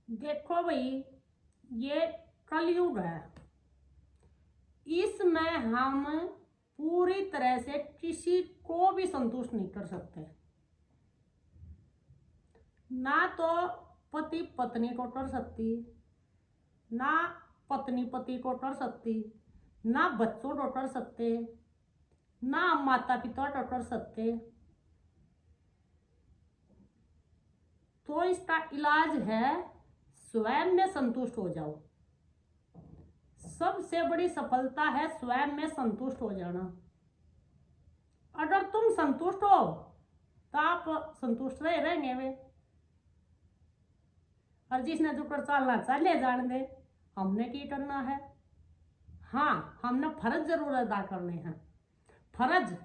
देखो भाई, ये कलयुग है। इसमें हम पूरी तरह से किसी को भी संतुष्ट नहीं कर सकते। ना तो पति पत्नी को कर सकती, ना पत्नी पति को कर सकती, ना बच्चों को कर सकते, ना माता पिता को कर सकते। तो इसका इलाज है स्वयं में संतुष्ट हो जाओ। सबसे बड़ी सफलता है स्वयं में संतुष्ट हो जाना। अगर तुम संतुष्ट हो तो आप संतुष्ट रहेंगे वे। और जिसने जो कर चलना चले जान दे, हमने की करना है। हाँ, हमने फर्ज जरूर अदा करने हैं। फर्ज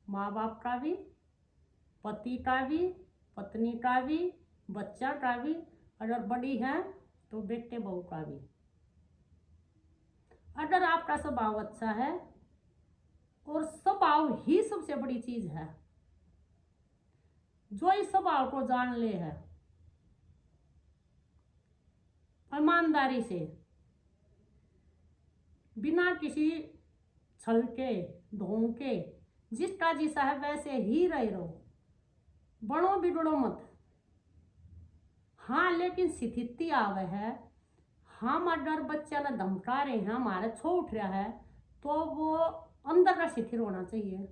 माँ बाप का भी, पति का भी, पत्नी का भी, बच्चा का भी, अगर बड़ी है तो बेटे बहू का भी। अगर आपका स्वभाव अच्छा है, और स्वभाव ही सबसे बड़ी चीज है, जो इस स्वभाव को जान ले है ईमानदारी से, बिना किसी छल के ढोंग के, जिसका जिसा है वैसे ही रहो, बड़ो बिगड़ो मत। हाँ, लेकिन स्थिति आवे है, हम अगर बच्चा ने धमका रहे हैं, हमारे छो उठ रहा है, तो वो अंदर का स्थिर होना चाहिए।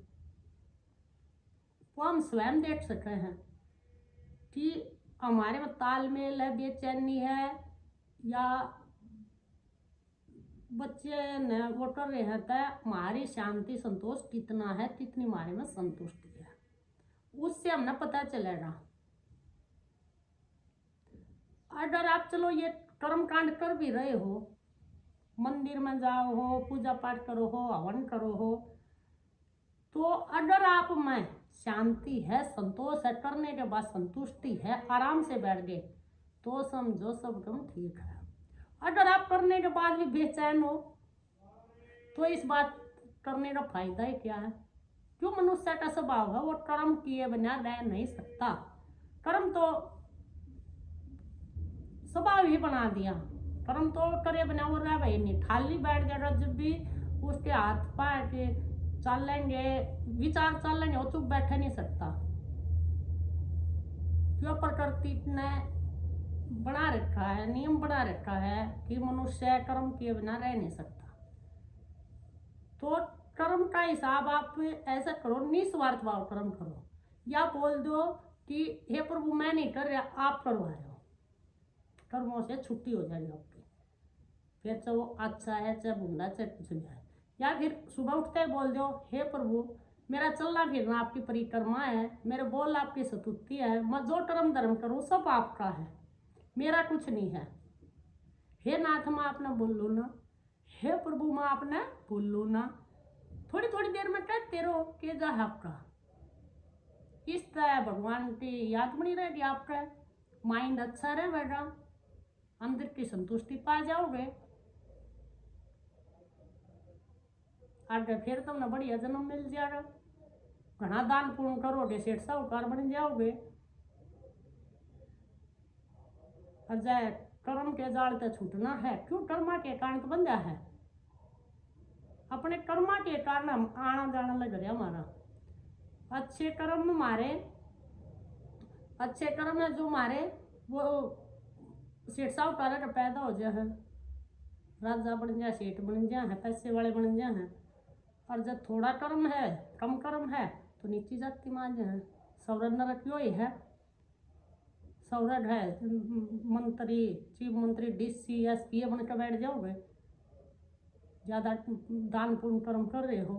वो हम स्वयं देख सकते हैं कि हमारे में तालमेल है, बेचैनी है, या बच्चे ने वो कर रहे हैं, तो हमारी शांति संतोष कितना है, कितनी हमारे में संतुष्टि है, उससे हमने पता चलेगा। अगर आप चलो ये कर्म कांड कर भी रहे हो, मंदिर में जाओ हो, पूजा पाठ करो हो, हवन करो हो, तो अगर आप में शांति है, संतोष है, करने के बाद संतुष्टि है, आराम से बैठ गए, तो समझो सब काम ठीक है। अगर आप करने के बाद भी बेचैन हो, तो इस बात करने का फायदा ही क्या है? क्यों? मनुष्य का स्वभाव है, वो कर्म किए बिना रह नहीं सकता। कर्म तो स्वभाव ही बना दिया, कर्म तो करे बिना वो रह भाई नहीं। खाली बैठ जाएगा, जब भी उसके हाथ पैर के चलेंगे, विचार चलेंगे, वो चुप बैठ नहीं सकता। क्यों? प्रकृति ने बना रखा है, नियम बना रखा है कि मनुष्य कर्म किए बिना रह नहीं सकता। तो कर्म का हिसाब आप ऐसा करो, निस्वार्थ भाव कर्म करो, या बोल दो कि हे प्रभु मैं नहीं कर रहा, आप करवा रहे हो। कर्मों से छुट्टी हो जाएगी आपकी। फिर चाहे वो अच्छा है, चाहे बुरा, चाहे कुछ भी है। या फिर सुबह उठते ही बोल दो, हे प्रभु मेरा चलना फिरना आपकी परिक्रमा है, मेरे बोल आपकी स्तुति है, मैं जो कर्म धर्म करूँ सब आपका है, मेरा कुछ नहीं है। हे नाथ माँ आपने बोलू ना, हे प्रभु माँ आपने बोलू ना। थोड़ी थोड़ी देर में कहते रहो कि जा आपका। इस तरह भगवान की याद बनी रहेगी, आपका माइंड अच्छा रहेगा, अंदर की संतुष्टि पा जाओगे, आगे फिर तुमने बढ़िया जन्म मिल जाएगा। घना दान पुण्य करोगे, सेठ साहूकार बन जाओगे। अजय कर्म के जाल से छूटना है। क्यों? कर्मा के कारण तो बंधा है, अपने कर्मा के कारण हम आना जाना लग रहा हमारा। अच्छे कर्म हमारे, अच्छे कर्म है जो हमारे, वो सेठ साहूकार का पैदा हो जाए, राजा बन जाए, सेठ बन जाए, पैसे वाले बन जाए। और जब थोड़ा कर्म है, कम कर्म है, तो नीची जाति में आ जाए। सौरभ नरक यो ही है। सौरभ है मंत्री, चीफ मंत्री, DC, SP बन कर बैठ जाओगे। ज़्यादा दान पुण्य कर्म कर रहे हो।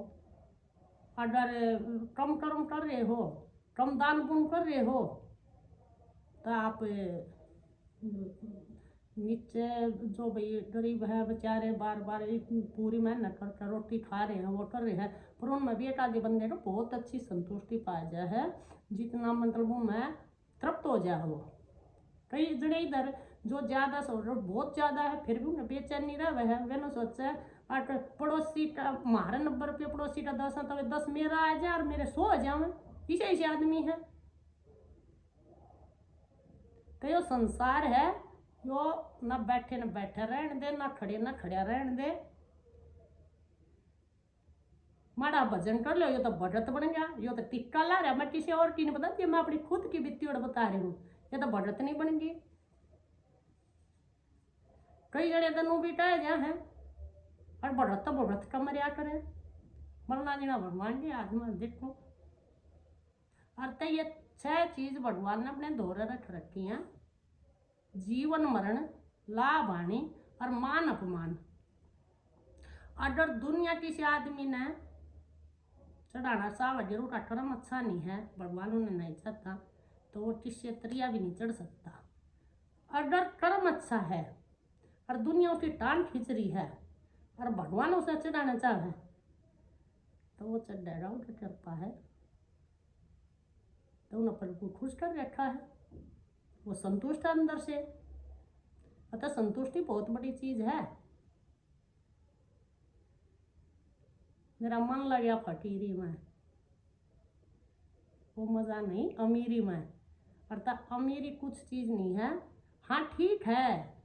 अगर कम कर्म कर रहे हो, कम दान पुण्य कर रहे हो, तो आप नीचे जो भाई गरीब है बेचारे, बार बार पूरी मेहनत कर रोटी खा रहे हैं, वो कर रहे हैं, पर उनमें भी एक आधे बंदे को बहुत अच्छी संतुष्टि पाया जाए है, जितना मतलब वो मैं तृप्त हो जाए। वो कई जने इधर जो ज़्यादा सौरभ बहुत ज़्यादा है, फिर भी उन्हें बेचैनी रहे है। वे सोचे पड़ोसी का मारे 90 रुपये, पड़ोसी का 10 है, तो 10 मेरा आ जाए और मेरे 100 हो जाए। इसे आदमी है कि यो संसार है, यो ना बैठे न बैठे रहने दे, ना खड़े न खड़े रहने दे। माड़ा भजन कर लो, यो तो भगत बन गया, यो तो टिक्का ला रहा। मैं किसी और की नहीं बताती, मैं अपनी खुद की बीती और बता रही हूँ। ये तो भगत नहीं बन गई। कई जने तनु बिटाए जा है और भगत तो भगत का मरिया करे, मरना जीना भगवान की आत्मा देखो। अर्थ ये 6 चीज भगवान ने अपने दोहरे रख रखी हैं: जीवन मरण, लाभ हानि और मान अपमान। अगर दुनिया किसी आदमी ने चढ़ाना चाह, जरूर का कर्म अच्छा नहीं है, भगवान उन्हें नहीं चाहता, तो वो किसी त्रिया भी नहीं चढ़ सकता। अगर कर्म अच्छा है और दुनिया उसकी टांग खींच रही है और भगवान उसे चढ़ाना चाहे, तो वो चढ़ेगा, उनकी कृपा है। तो उन्हें प्रभु खुश कर रखा है, वो संतुष्ट है अंदर से। अतः संतुष्टि बहुत बड़ी चीज है। मेरा मन लग गया फकीरी में, वो मजा नहीं अमीरी में। अर्थात अमीरी कुछ चीज नहीं है। हाँ ठीक है,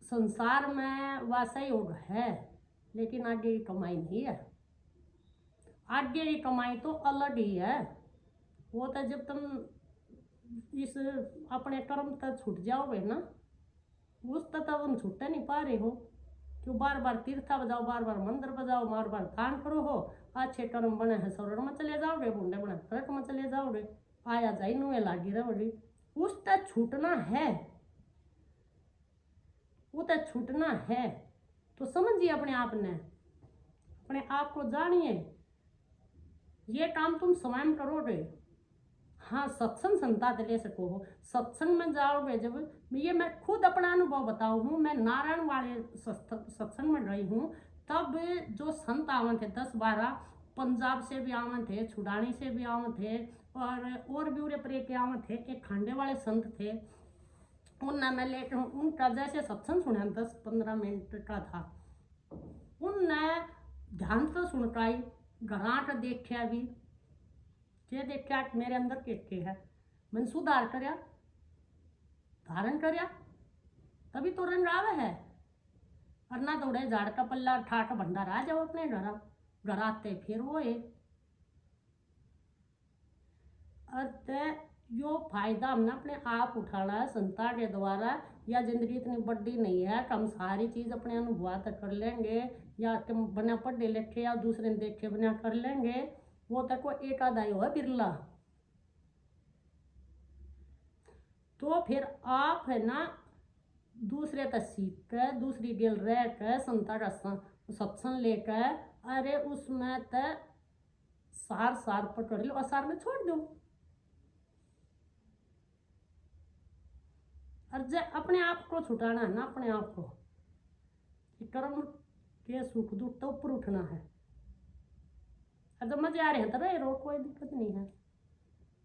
संसार में वैसा ही योग है, लेकिन आगे की कमाई नहीं है। आगे की कमाई तो अलग ही है। वो तो जब तुम इस अपने कर्म तक छूट जाओगे ना, उस तक तुम छूटते नहीं पा रहे हो। क्यों बार बार तीर्था बजाओ, बार बार मंदिर बजाओ, बार बार दान करो हो, अच्छे कर्म बने हैं स्वर्ग में चले जाओगे, बूढ़े बने नरक में चले जाओगे, आया जाई नुए लागी रहोगी। उस तक छूटना है, वो तक छूटना है। तो समझिए अपने आप ने, अपने आप को जानिए। ये काम तुम स्वयं करोगे। हाँ, सत्संग संता ले सको हो, सत्संग में जाओगे जब। ये मैं खुद अपना अनुभव बताऊँ हूँ। मैं नारायण वाले सत्संग में गई हूँ, तब जो संत आवे थे 10-12, पंजाब से भी आवे थे, छुड़ानी से भी आवे थे, और भी उरे परे के आवे थे। एक खांडे वाले संत थे, उनने मैं लेकर उनका जैसे सत्संग सुना 10-15 मिनट का था। उनने ध्यान से सुनकाई, घराट देखा भी, ये देखा कि मेरे अंदर के है। मैंने सुधार करया, धारण करया, तभी तो रंग आवे है। और ना तो उड़े झाड़ का पल्ला ठाठ भंडार आ जाओ अपने घर आते फिर वो है। यो फायदा हमने अपने आप उठाना है संता के द्वारा। या जिंदगी इतनी बड़ी नहीं है कि हम सारी चीज अपने अनुभव तक कर लेंगे, या बना पढ़े लिखे या दूसरे देखे बना कर लेंगे। वो तक वो एक आधा ही है बिरला। तो फिर आप है ना दूसरे तक सीख कर, दूसरी गेल रह कर, संता का सत्संग लेकर, अरे उसमें तक सार पकड़ लो और सार में छोड़ दो। और जब अपने आप को छुटाना है ना, अपने आप को कर्म के सुख दुख तो ऊपर उठना है। और जब मजे आ रहे हैं तो रहे रहो, कोई दिक्कत नहीं है।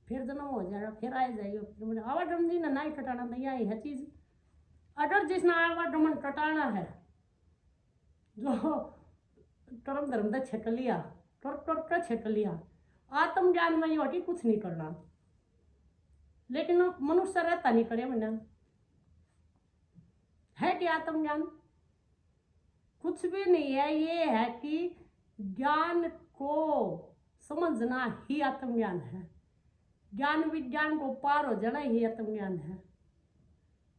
फिर जन्म हो जाएगा, फिर आए जाइए। फिर आवागमन जी ने ना ही कटाना, नहीं आई है चीज। अगर जिसने आवागमन कटाना है, जो कर्म धर्म से छक लिया, कर छक लिया, आत्मज्ञान में ये कुछ नहीं करना। लेकिन मनुष्य रहता नहीं करे मैंने है कि आत्मज्ञान कुछ भी नहीं है। ये है कि ज्ञान को समझना ही आत्मज्ञान है। ज्ञान विज्ञान को पार हो जाना ही आत्मज्ञान है।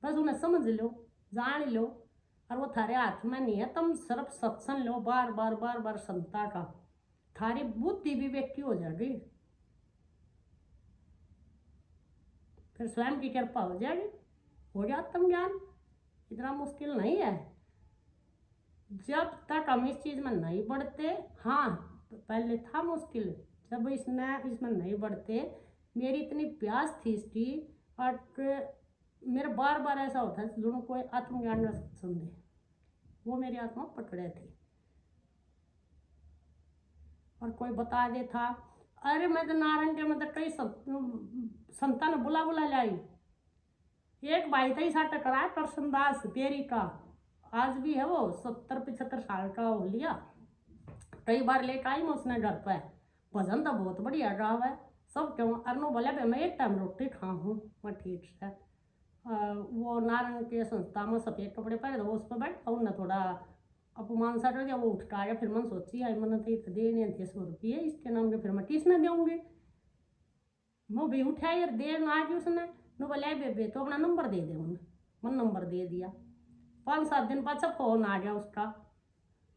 बस उन्हें समझ लो, जान लो, और वो थारे हाथ में नहीं है। तुम सिर्फ सत्संग लो बार बार संता का, थारी बुद्धि विवेक की हो जाएगी, फिर स्वयं की कृपा हो जाएगी, हो गया आत्मज्ञान। इतना मुश्किल नहीं है। जब तक हम इस चीज में नहीं बढ़ते, हाँ पहले था मुश्किल, जब इसमें नहीं बढ़ते। मेरी इतनी प्यास थी इसकी, और मेरा बार ऐसा होता है दोनों कोई आत्मज्ञान का सत्संग दे, वो मेरी आत्मा पकड़े थी। और कोई बता दे था, अरे मैं तो नारायण के मतलब कई संतान बुला लाई। एक भाई था ही साठ करा कृष्णदास पेरी का, आज भी है वो 70-75 साल का हो लिया। कई बार लेकर आई मैं उसने घर पर, भजन तो बहुत बढ़िया गाँव है सब। क्यों अरनो बोला मैं एक टाइम रोटी खा हूँ, मैं ठीक है। वो नारंग के संस्था में सफेद कपड़े पहने तो उस पर बैठा उन्हें थोड़ा अपमान सा कर दिया। वो उठ आया। फिर मन सोची आई मन तो देने थे 100 रुपये इसके नाम के, फिर मैं किसने दूंगी। मैं भी उठाया यार देर ना आ गई उसने। नो बोले बेबे तो अपना नंबर दे दे। मन नंबर दे दिया। 5-7 दिन बाद सब फोन आ गया उसका।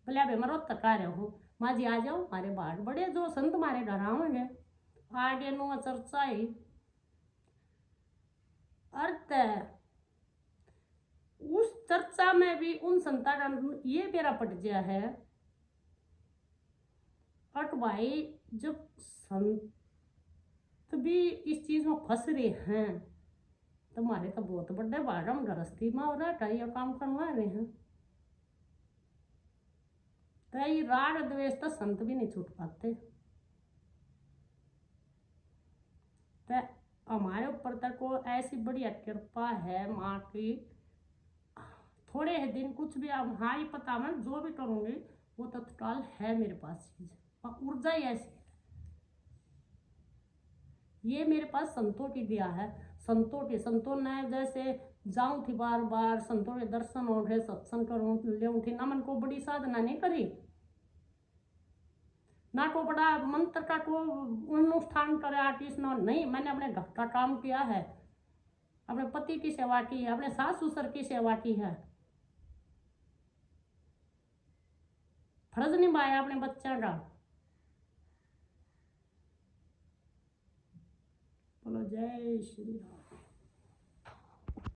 बोले अबे मैं रोज तक आ रहा हूँ। माँ जी आ जाओ हमारे बाहर, बड़े जो संत हमारे घर आवेंगे। आगे नो चर्चा ही अर्थ है। उस चर्चा में भी उन संता का ये मेरा पट गया है अट भाई, जब संत भी इस चीज में फंस रहे हैं तो हमारे तो बहुत बड़े भागम गृहस्थी में हो रहा है, ये काम करवा रहे हैं। तो ये राग द्वेष तो संत भी नहीं छूट पाते। तो हमारे ऊपर तक को ऐसी बड़ी कृपा है माँ की। थोड़े दिन कुछ भी अब हाँ ही पता मैं जो भी करूँगी वो तत्काल है मेरे पास चीज, और ऊर्जा ही ऐसी है। ये मेरे पास संतों की दिया है। संतों ने जैसे जाऊं थी बार बार संतों के दर्शन हो गए, सत्संग करूँ ले थी ना, मन को बड़ी साधना नहीं करी ना, को बड़ा मंत्र का को अनुष्ठान करे आर्टिस्ट ना, नहीं। मैंने अपने घर का काम किया है, अपने पति की सेवा की है, अपने सास ससुर की सेवा की है, फर्ज निभाया अपने बच्चा का। बोलो जय श्री राम।